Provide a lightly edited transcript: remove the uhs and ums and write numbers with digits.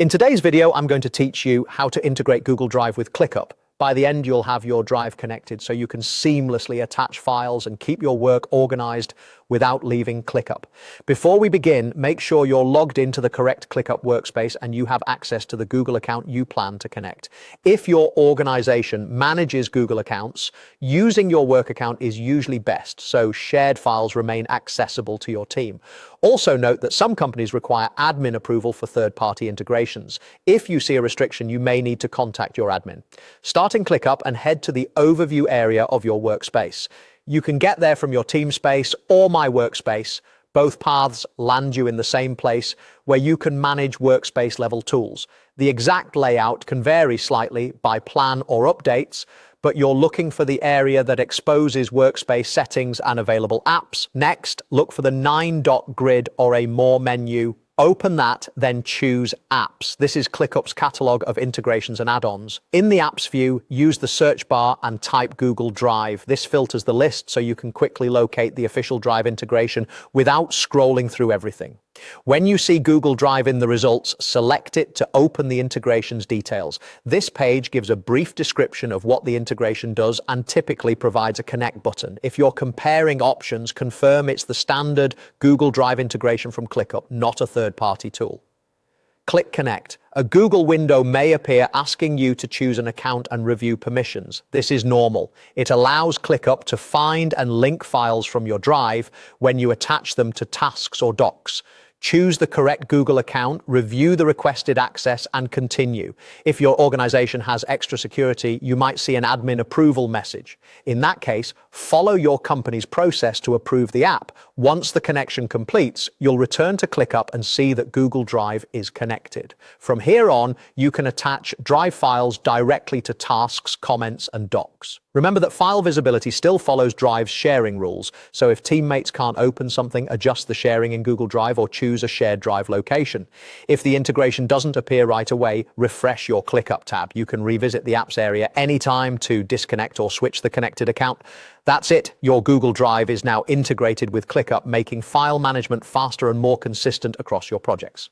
In today's video, I'm going to teach you how to integrate Google Drive with ClickUp. By the end, you'll have your Drive connected so you can seamlessly attach files and keep your work organized without leaving ClickUp. Before we begin, make sure you're logged into the correct ClickUp workspace and you have access to the Google account you plan to connect. If your organization manages Google accounts, using your work account is usually best, so shared files remain accessible to your team. Also note that some companies require admin approval for third-party integrations. If you see a restriction, you may need to contact your admin. Start in ClickUp and head to the overview area of your workspace. You can get there from your team space or My Workspace. Both paths land you in the same place where you can manage workspace level tools. The exact layout can vary slightly by plan or updates, but you're looking for the area that exposes workspace settings and available apps. Next, look for the 9-dot grid or a More menu. Open that, then choose Apps. This is ClickUp's catalog of integrations and add-ons. In the Apps view, use the search bar and type Google Drive. This filters the list so you can quickly locate the official Drive integration without scrolling through everything. When you see Google Drive in the results, select it to open the integration's details. This page gives a brief description of what the integration does and typically provides a connect button. If you're comparing options, confirm it's the standard Google Drive integration from ClickUp, not a third-party tool. Click Connect. A Google window may appear asking you to choose an account and review permissions. This is normal. It allows ClickUp to find and link files from your Drive when you attach them to tasks or docs. Choose the correct Google account, review the requested access, and continue. If your organization has extra security, you might see an admin approval message. In that case, follow your company's process to approve the app. Once the connection completes, you'll return to ClickUp and see that Google Drive is connected. From here on, you can attach Drive files directly to tasks, comments, and docs. Remember that file visibility still follows Drive's sharing rules, so if teammates can't open something, adjust the sharing in Google Drive or choose a shared Drive location. If the integration doesn't appear right away, refresh your ClickUp tab. You can revisit the apps area anytime to disconnect or switch the connected account. That's it. Your Google Drive is now integrated with ClickUp, making file management faster and more consistent across your projects.